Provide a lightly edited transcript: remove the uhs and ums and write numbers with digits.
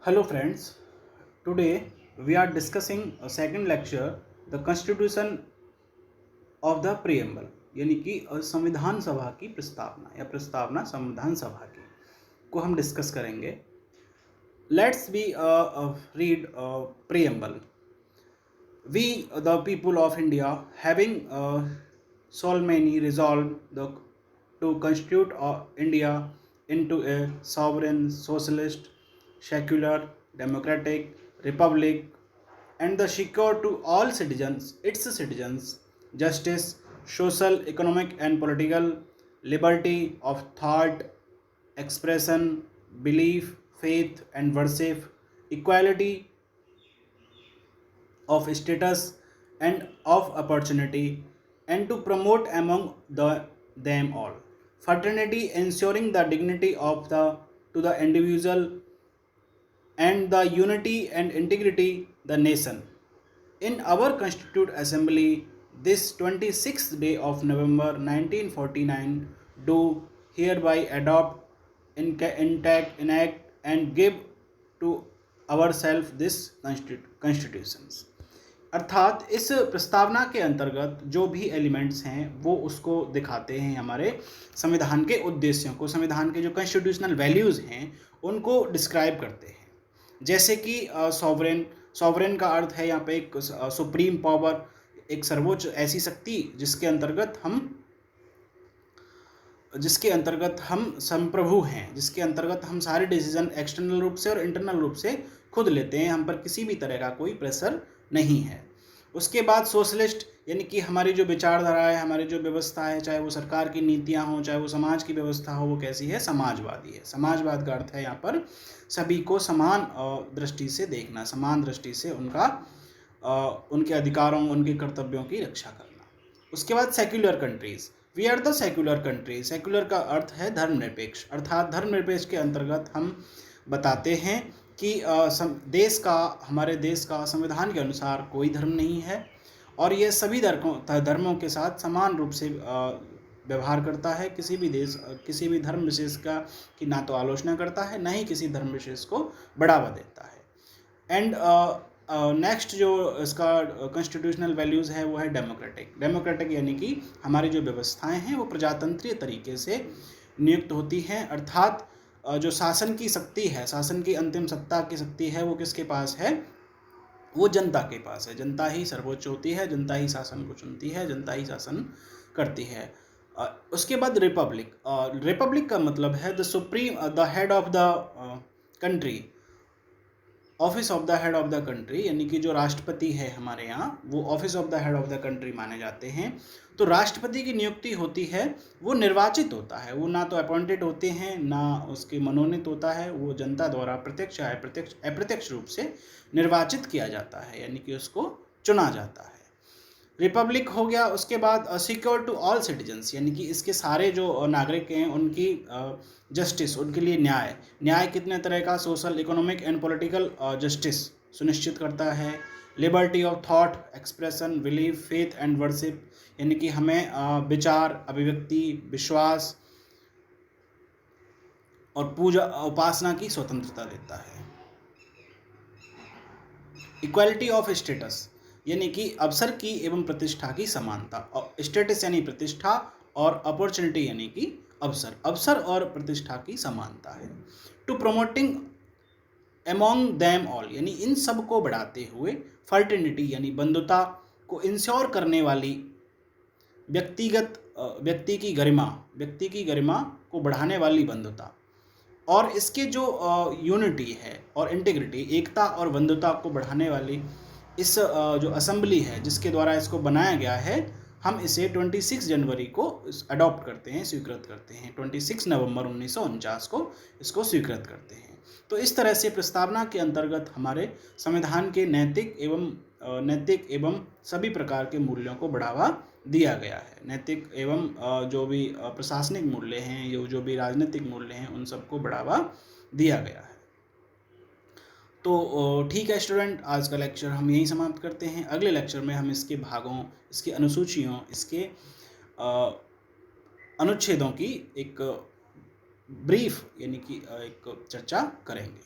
Hello friends, today we are discussing a second lecture, the constitution of the preamble, यानी कि संविधान सभा की प्रस्तावना या प्रस्तावना संविधान सभा की को हम डिस्कस करेंगे. Let's be read preamble. We the people of India having solemnly resolved to constitute India into a sovereign, socialist, secular, democratic republic, and the secure to all its citizens, justice, social, economic, and political liberty of thought, expression, belief, faith, and worship, equality of status and of opportunity, and to promote among them all fraternity, ensuring the dignity of the to the individual and the unity and integrity the nation. In our constituted assembly this 26th day of November 1949 do hereby adopt, enact and give to ourselves this constitutions. अर्थात इस प्रस्तावना के अंतर्गत जो भी elements हैं वो उसको दिखाते हैं, हमारे संविधान के उद्देश्यों को, संविधान के जो कॉन्स्टिट्यूशनल वैल्यूज़ हैं उनको डिस्क्राइब करते हैं. जैसे कि सॉवरेन का अर्थ है यहाँ पे एक सुप्रीम पावर, एक सर्वोच्च ऐसी शक्ति जिसके अंतर्गत हम संप्रभु हैं, जिसके अंतर्गत हम सारे डिसीजन एक्सटर्नल रूप से और इंटरनल रूप से खुद लेते हैं, हम पर किसी भी तरह का कोई प्रेशर नहीं है. उसके बाद सोशलिस्ट यानी कि हमारी जो विचारधारा है, हमारी जो व्यवस्था है, चाहे वो सरकार की नीतियां हों, चाहे वो समाज की व्यवस्था हो, वो कैसी है, समाजवादी है. समाजवाद का अर्थ है यहाँ पर सभी को समान दृष्टि से देखना, समान दृष्टि से उनके अधिकारों, उनके कर्तव्यों की रक्षा करना. उसके बाद secular countries, we are the secular country. Secular का अर्थ है धर्मनिरपेक्ष, अर्थात धर्मनिरपेक्ष के अंतर्गत हम बताते हैं कि हमारे देश का संविधान के अनुसार कोई धर्म नहीं है और यह सभी धर्मों के साथ समान रूप से व्यवहार करता है. किसी भी धर्म विशेष की ना तो आलोचना करता है, ना ही किसी धर्म विशेष को बढ़ावा देता है. एंड नेक्स्ट जो इसका कॉन्स्टिट्यूशनल वैल्यूज़ है वो है डेमोक्रेटिक यानी कि हमारी जो व्यवस्थाएं हैं वो प्रजातंत्रीय तरीके से नियुक्त होती हैं. अर्थात जो शासन की शक्ति है, शासन की अंतिम सत्ता की शक्ति है, वो किसके पास है, वो जनता के पास है. जनता ही सर्वोच्च होती है, जनता ही शासन को चुनती है, जनता ही शासन करती है. उसके बाद रिपब्लिक का मतलब है the head of the country, office of the head of the country, यानी कि जो राष्ट्रपति है हमारे यहाँ वो office of the head of the country माने जाते हैं. तो राष्ट्रपति की नियुक्ति होती है, वो निर्वाचित होता है, वो ना तो अपॉइंटेड होते हैं ना उसके मनोनीत होता है, वो जनता द्वारा प्रत्यक्ष या अप्रत्यक्ष रूप से निर्वाचित किया जाता है, यानी कि उसको चुना जाता है. रिपब्लिक हो गया. उसके बाद सिक्योर टू ऑल सिटीजन्स, यानी कि इसके सारे जो नागरिक हैं उनकी जस्टिस, उनके लिए न्याय कितने तरह का, social, economic and political justice सुनिश्चित करता है. Liberty of thought, expression, belief, faith and worship, यानी कि हमें विचार, अभिव्यक्ति, विश्वास और पूजा उपासना की स्वतंत्रता देता है. इक्वालिटी ऑफ स्टेटस, यानी कि अवसर की एवं प्रतिष्ठा की समानता. स्टेटस यानी प्रतिष्ठा और अपॉर्चुनिटी यानी कि अवसर और प्रतिष्ठा की समानता है. To promoting among them all, यानी इन सब को बढ़ाते हुए. फर्टिनिटी यानी बंधुता को इंश्योर करने वाली व्यक्ति की गरिमा को बढ़ाने वाली बंधुता. और इसके जो यूनिटी है और इंटीग्रिटी, एकता और बंधुता को बढ़ाने वाली इस जो असेंबली है जिसके द्वारा इसको बनाया गया है, हम इसे 26 जनवरी को अडॉप्ट करते हैं, स्वीकृत करते हैं. 26 नवंबर 1949 को इसको स्वीकृत करते हैं. तो इस तरह से प्रस्तावना के अंतर्गत हमारे संविधान के नैतिक एवं सभी प्रकार के मूल्यों को बढ़ावा दिया गया है. नैतिक एवं जो भी प्रशासनिक मूल्य हैं, जो भी राजनीतिक मूल्य हैं, उन सबको बढ़ावा दिया गया है. तो ठीक है स्टूडेंट, आज का लेक्चर हम यहीं समाप्त करते हैं. अगले लेक्चर में हम इसके भागों, इसके अनुसूचियों, इसके अनुच्छेदों की एक ब्रीफ यानी कि एक चर्चा करेंगे.